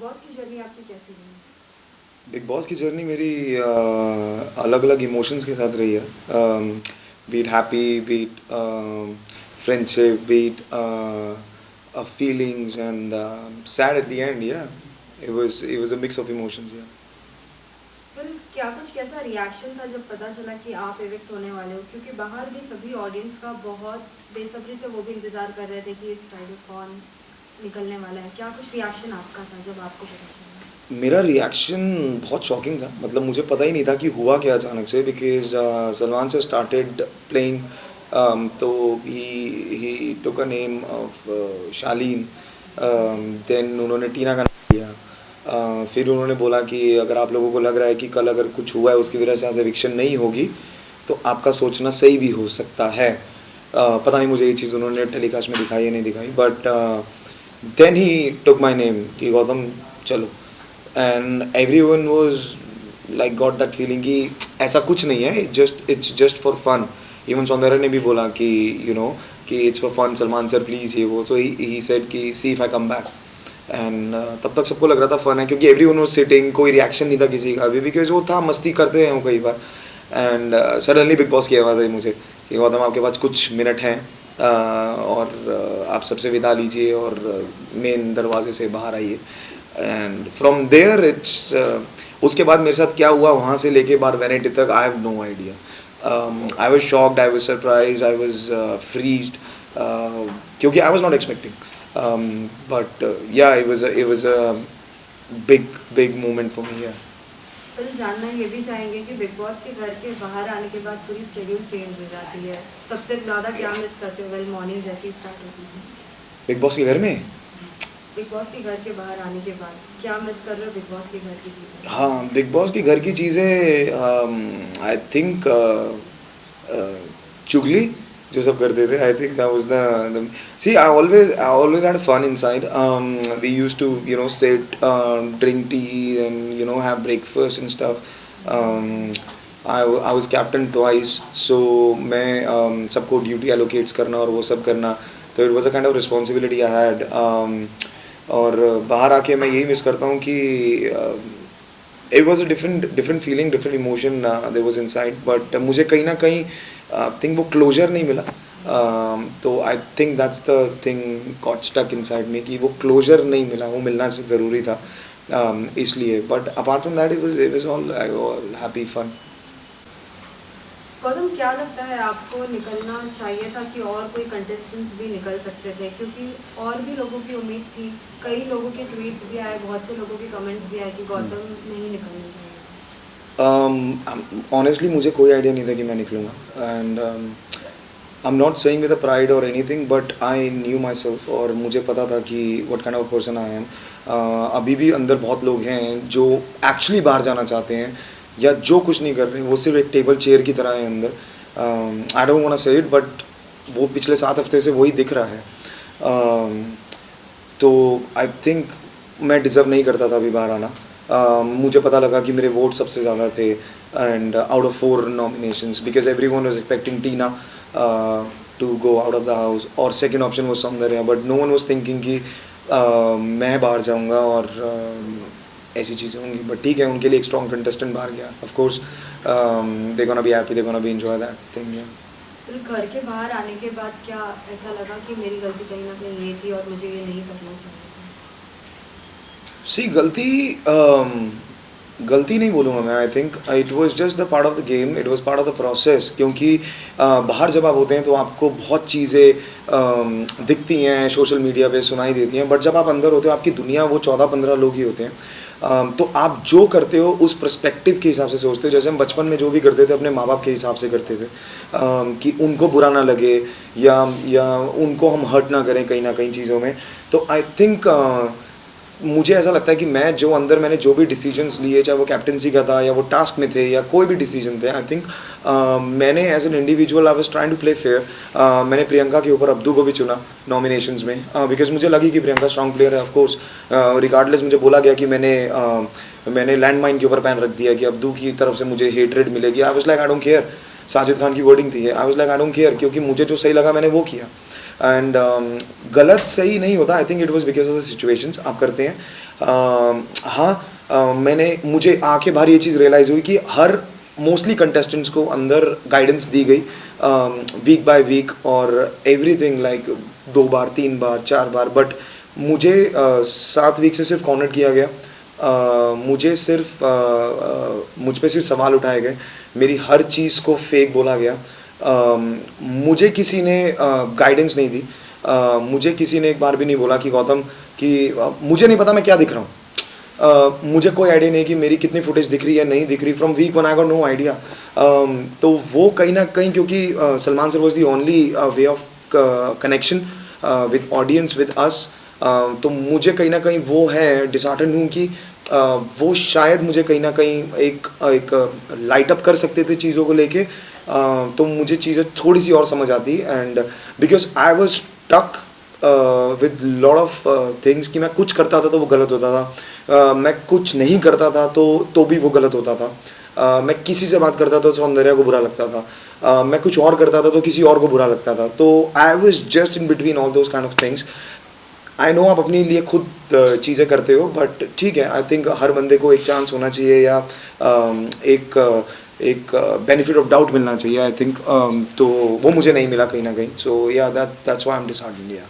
Boss की journey आपकी कैसी रही? बिग बॉस की जर्नी मेरी अलग अलग इमोशंस के साथ रही है. Beat happy, beat friendship, beat feelings and sad at the end. Yeah it was a mix of emotions. Yeah. फिर क्या कुछ कैसा रिएक्शन था जब पता चला कि आप इविक्ट होने वाले हो? क्योंकि बाहर भी सभी ऑडियंस का बहुत बेसब्री से वो भी इंतजार कर रहे थे कि इस फ्राइडे कौन निकलने वाला है। क्या कुछ रिएक्शन आपका था जब आपको पता चला? मेरा रिएक्शन बहुत शॉकिंग था. मतलब मुझे पता ही नहीं था कि हुआ क्या अचानक से. बिकॉज सलमान से स्टार्टेड प्लेइंग. तो he took a name of Shaleen. Then उन्होंने टीना का नाम लिया. फिर उन्होंने बोला कि अगर आप लोगों को लग रहा है कि कल अगर कुछ हुआ है उसकी वजह से आज एविक्शन नहीं होगी तो आपका सोचना सही भी हो सकता है. पता नहीं मुझे ये चीज़ उन्होंने टेलीकास्ट में दिखाई या नहीं दिखाई. But then he took my name कि गौतम चलो. And everyone was like got that feeling कि ऐसा कुछ नहीं है. It's just for fun. Even Soundarya ने भी बोला कि कि it's for fun Salman sir please ये वो. तो ही सेड कि see if I come back. And तब तक सबको लग रहा था फन है क्योंकि एवरी वन वॉज सिटिंग. कोई रिएक्शन नहीं था किसी का भी बिकॉज वो था मस्ती करते हैं वो कई बार. एंड सडनली बिग बॉस की आवाज़ आई मुझे कि गौतम आपके पास कुछ मिनट हैं और आप सबसे विदा लीजिए और मेन दरवाजे से बाहर आइए. एंड फ्रॉम देयर इट्स उसके बाद मेरे साथ क्या हुआ वहाँ से लेके बार वैनिटी तक I have no idea. I was shocked, I was surprise, I was freezed क्योंकि I was not expecting. But yeah, it was a big moment for me. Yeah. फिर जानना ये भी चाहेंगे कि बिग बॉस के घर के बाहर आने के बाद पूरी शेड्यूल चेंज हो जाती है। सबसे ज़्यादा क्या मिस करते हो? वेल मॉर्निंग जैसी स्टार्ट होती है बिग बॉस के घर में. बिग बॉस के घर के बाहर आने के बाद क्या मिस कर रहे हो बिग बॉस के घर की चीज़ें? हाँ, बिग बॉस के घर की चीज़ें आई थिंक चुगली जो सब करते थे. I think that was the sea I always had fun inside. We used to sit, drink tea and have breakfast and stuff. I was captain twice. So मैं सबको ड्यूटी एलोकेट्स करना और वो सब करना. तो it was a kind of responsibility I had. और बाहर आके मैं यही मिस करता हूँ कि it was a different feeling, different emotion there was inside. But मुझे कहीं ना कहीं थिंक वो क्लोजर नहीं मिला. तो I think that's the thing got stuck inside में कि वो क्लोजर नहीं मिला. वो मिलना ज़रूरी था. इसलिए but apart from that it was all happy fun. Gautam क्या लगता है आपको निकलना चाहिए था कि और कोई कंटेस्टेंट्स भी निकल सकते थे? क्योंकि और भी लोगों की उम्मीद थी, कई लोगों के ट्वीट्स भी आए, बहुत से लोगों के कमेंट्स भी आए कि गौतम नहीं निकलना चाहिए। ऑनेस्टली मुझे कोई आइडिया नहीं था कि मैं निकलूँगा. And I am not saying with a pride और anything but I knew myself. और मुझे पता था कि what kind of person I am. अभी भी अंदर बहुत लोग हैं जो एक्चुअली बाहर जाना चाहते हैं या जो कुछ नहीं कर रहे हैं. वो सिर्फ एक टेबल चेयर की तरह है अंदर. आई डोंट वांट टू से इट बट वो पिछले 7 हफ्ते से वही दिख रहा है. तो आई थिंक मैं डिज़र्व नहीं करता था अभी बाहर आना. मुझे पता लगा कि मेरे वोट सबसे ज़्यादा थे and out of 4 nominations because everyone was expecting Tina to go out of the house और सेकेंड ऑप्शन वो Soundarya. But no one was thinking कि मैं बाहर जाऊँगा और ऐसी चीज़ें होंगी. बट ठीक है, उनके लिए एक स्ट्रॉन्ग कंटेस्टेंट बाहर गया. Of course they gonna be happy, they gonna be enjoy that thing. फिर घर के बाहर आने के बाद क्या ऐसा लगा कि मेरी गलती कहीं ना कहीं ये थी और मुझे ये नहीं करना चाहिए था? सी गलती नहीं बोलूँगा मैं. I think it was just the part of the game, it was part of the process. क्योंकि बाहर जब आप होते हैं तो आपको बहुत चीज़ें दिखती हैं, सोशल मीडिया पे सुनाई देती हैं. बट जब आप अंदर होते हो आपकी दुनिया वो 14-15 लोग ही होते हैं. तो आप जो करते हो उस पर्सपेक्टिव के हिसाब से सोचते हो. जैसे हम बचपन में जो भी करते थे अपने माँ बाप के हिसाब से करते थे कि उनको बुरा ना लगे या उनको हम हर्ट ना करें कहीं ना कहीं चीज़ों में. तो आई थिंक मुझे ऐसा लगता है कि मैं जो अंदर मैंने जो भी डिसीजंस लिए, चाहे वो कैप्टनसी का था या वो टास्क में थे या कोई भी डिसीजन थे, आई थिंक मैंने as an individual I was trying to play fair. मैंने प्रियंका के ऊपर अब्दू को भी चुना नॉमिनेशंस में बिकॉज मुझे लगी कि प्रियंका स्ट्रॉन्ग प्लेयर है. ऑफ कोर्स रिगार्डलेस मुझे बोला गया कि मैंने लैंड माइन के ऊपर पैन रख दिया कि अब्दू की तरफ से मुझे हेटरेड मिलेगी. I was like I don't care. Sajid Khan की वर्डिंग थी. I was like I don't care क्योंकि मुझे जो सही लगा मैंने वो किया. एंड गलत सही नहीं होता. I think it was because of the situations. आप करते हैं हाँ, मुझे आंखें भर ये चीज़ रियलाइज़ हुई कि हर मोस्टली कंटेस्टेंट्स को अंदर गाइडेंस दी गई वीक बाय वीक और everything like 2 bar 3 bar 4 bar, but मुझे 7 वीक से सिर्फ कॉर्नर किया गया। मुझे सिर्फ मुझ पे सिर्फ सवाल उठाए गए, मेरी हर चीज़ को फेक बोला गया। मुझे किसी ने गाइडेंस नहीं दी। मुझे किसी ने एक बार भी नहीं बोला कि गौतम कि मुझे नहीं पता मैं क्या दिख रहा हूँ। मुझे कोई आइडिया नहीं कि मेरी कितनी फुटेज दिख रही है नहीं दिख रही from week one, I got no idea. तो वो कहीं ना कहीं क्योंकि Salman sir was the only way of connection with audience with us, तो मुझे कहीं ना कहीं वो है डिसहार्टन हूँ कि वो शायद मुझे कहीं ना कहीं एक लाइट अप कर सकते थे चीज़ों को लेके। तो मुझे चीज़ें थोड़ी सी और समझ आती and because I was stuck with lot of things कि मैं कुछ करता था तो वो गलत होता था, मैं कुछ नहीं करता था तो भी वो गलत होता था, मैं किसी से बात करता था तो सौंदर्या को बुरा लगता था, मैं कुछ और करता था तो किसी और को बुरा लगता था। तो I was just in between all those kind of things. I know आप अपने लिए खुद चीज़ें करते हो, बट ठीक है, आई थिंक हर बंदे को एक चांस होना चाहिए या एक बेनिफिट ऑफ डाउट मिलना चाहिए आई थिंक। तो वो मुझे नहीं मिला कहीं ना कहीं, सो या that's why I am disheartened. या